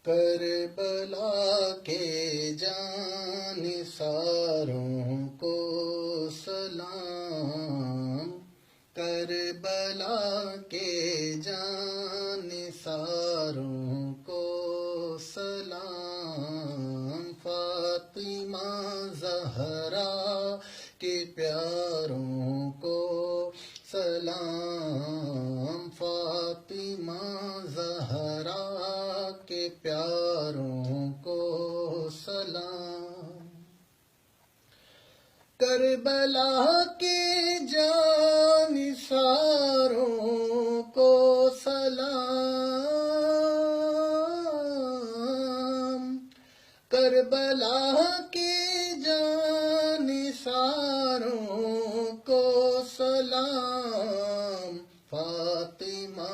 کربلا کے جانثاروں کو سلام، کربلا کے جانثاروں کو سلام، فاطمہ زہرا کے پیاروں کو سلام، فاطمہ زہرا کے پیاروں کو سلام، کربلا کے جانثاروں کو سلام، کربلا کے جانثاروں کو سلام، فاطمہ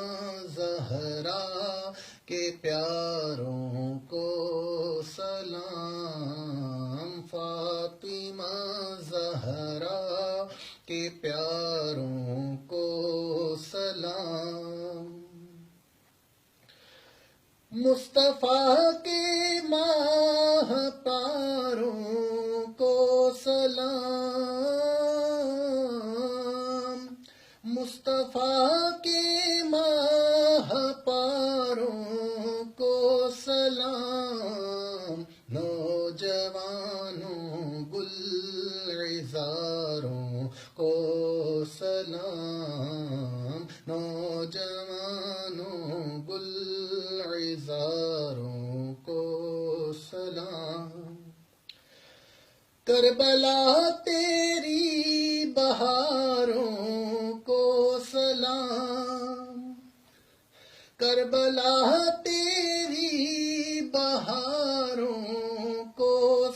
زہرا کے پیاروں کو سلام، فاطمہ زہرا کے پیاروں کو سلام، مصطفیٰ کے ماہ پاروں کو سلام، مصطفیٰ کے ماہ پاروں کو سلام، نوجوانوں گلعذاروں کو سلام، نوجوانوں گلعذاروں کو سلام، کربلا تیری بہاروں کو سلام، کربلا تیری بہاروں کو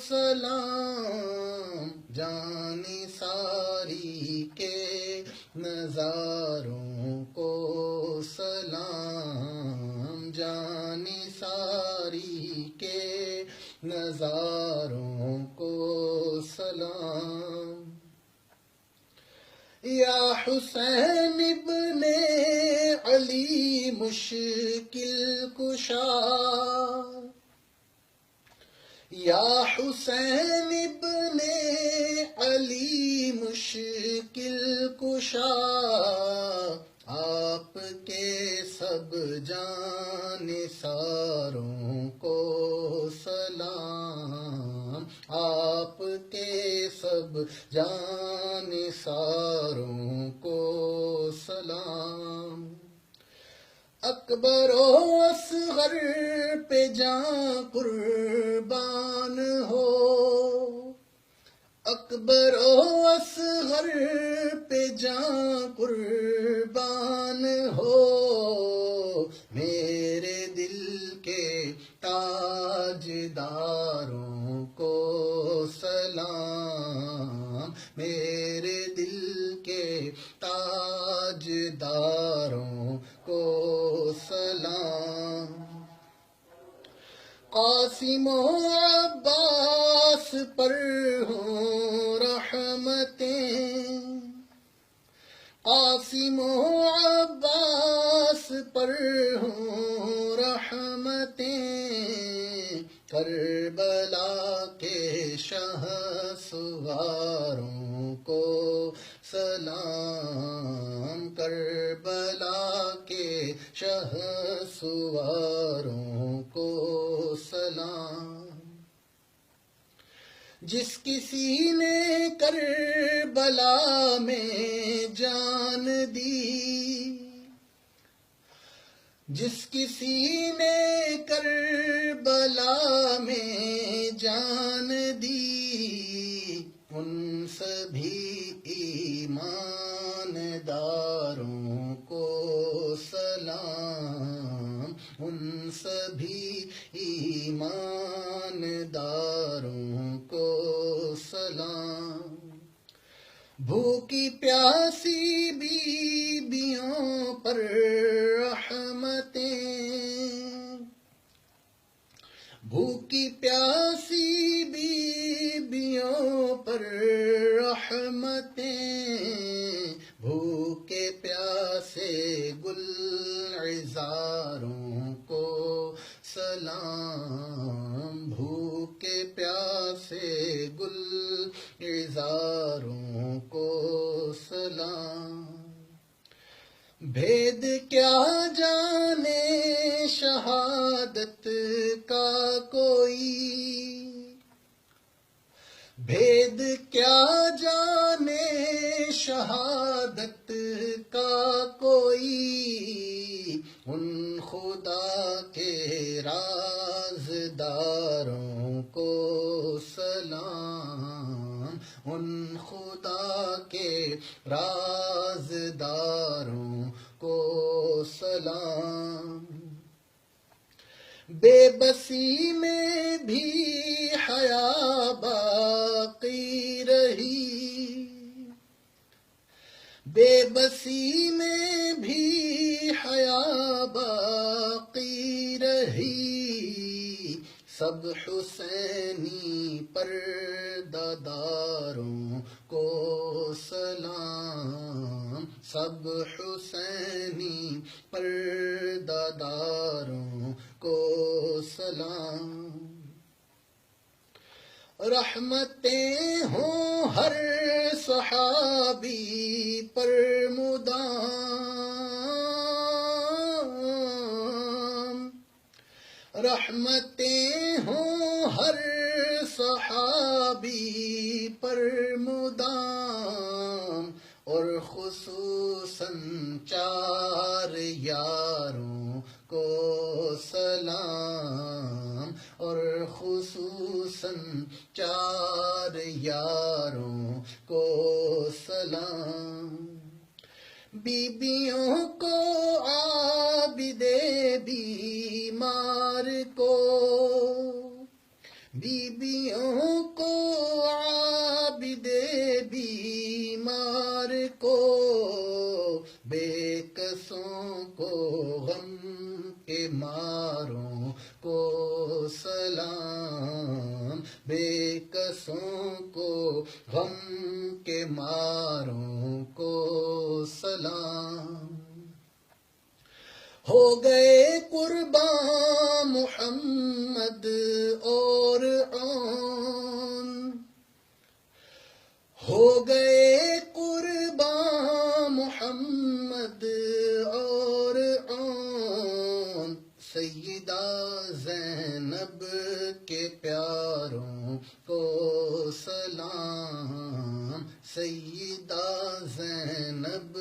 سلام، جانثاری کے نظاروں کو سلام، جانثاری کے نظاروں کو سلام، یا حسین ابن علی مشکل کشا، یا حسین ابن علی مشکل کشا، آپ کے سب جانثاروں کو سلام، آپ کے سب جانثاروں کو سلام، اکبر و اصغر پہ جاں قربان ہو، اکبر و اصغر پہ جاں قربان ہو، میرے دل کے تاجداروں کو سلام، میرے دل کے تاجداروں کو سلام، قاسم و عباس پر ہوں رحمتیں، قاسم و عباس پر ہوں رحمتیں، کربلا کے شہسواروں کو سلام، کربلا کے شہسواروں کو سلام، جس کسی نے کربلا میں جان دی، جس کسی نے کربلا میں جان دی، ان سبھی ایمانداروں کو سلام، ان سبھی ایمانداروں کو سلام، بھوکی پیاسی بیویوں پر رحمتیں، بھوکی پیاسی بیویوں پر رحمتیں، بھوکے پیاسے گلعذاروں کو سلام، ہزاروں کو سلام. بھید کیا جانے شہادت کا کوئی، بھید کیا جانے شہادت کا کوئی، ان خدا کے رازداروں کو سلام، ان خدا کے رازداروں کو سلام. بے بسی میں بھی حیا باقی رہی، بے بسی میں بھی حیا باقی رہی. سب حسینی پرداداروں کو سلام، سب حسینی پرداداروں کو سلام. رحمتیں ہوں ہر صحابی پر مدام، رحمتیں ہوں ہر صحابی پر مدام. اور خصوصاً 4 یاروں کو سلام، اور خصوصاً 4 یاروں کو سلام. بیبیوں کو عابد بیمار کو، بیبیوں کو عابد بیمار کو، بے کسوں کو غم کے ماروں کو سلام، بے کسوں کو غم کے ماروں کو سلام. ہو گئے قربان محمد اور آن، ہو گئے قربان محمد اور آن. سیدہ زینب کے پیاروں کو سلام، سیدہ زینب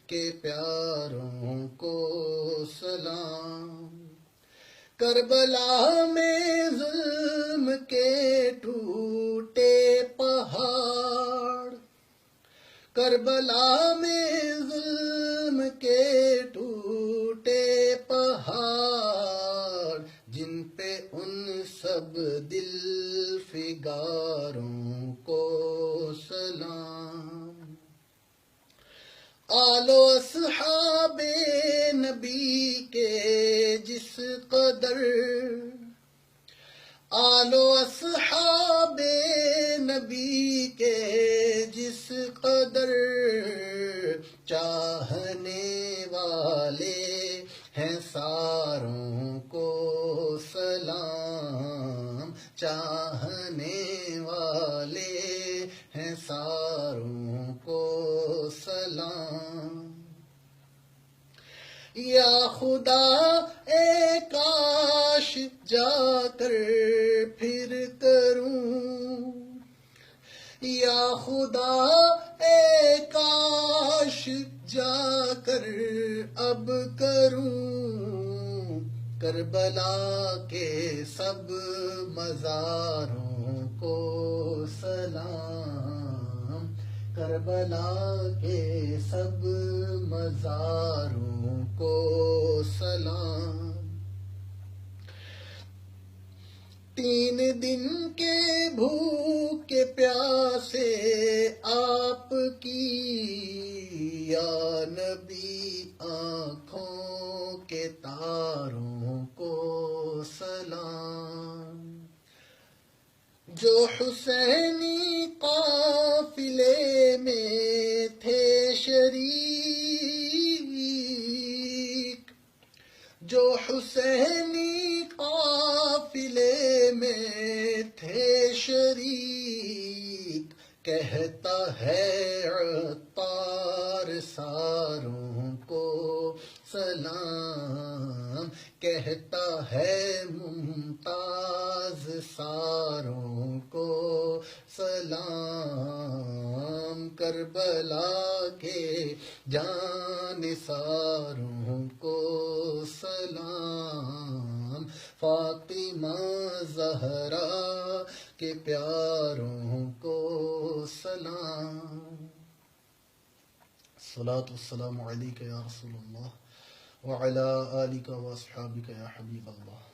کے پیاروں کو سلام. کربلا میں ظلم کے ٹوٹے پہاڑ، کربلا میں ظلم کے ٹوٹے پہاڑ، جن پہ ان سب دل فگاروں کو سلام. آل و اصحاب نبی کے جس قدر، آل و اصحاب نبی کے جس قدر، چاہنے والے ہیں ساروں کو سلام، چاہنے والے ہیں ساروں کو سلام. یا خدا اے کاش جا کر پھر کروں، یا خدا اے کاش جا کر اب کروں. کربلا کے سب مزاروں کو سلام، کربلا کے سب مزاروں کو سلام. 3 دن کے بھوکے پیاسے آپ کی، یا نبی آنکھوں کے تاروں کو سلام. جو حسینی قافلے میں تھے شریک، جو حسینی قافلے میں تھے شریک، کہتا ہے عطار ساروں کو سلام، کہتا ہے ممتاز ساروں کو سلام، کربلا کے جان ساروں کو سلام، فاطمہ زہرا کے پیاروں کو سلام۔ الصلاة والسلام علیک یا رسول اللہ وعلی آلک واصحابک یا حبیب اللہ۔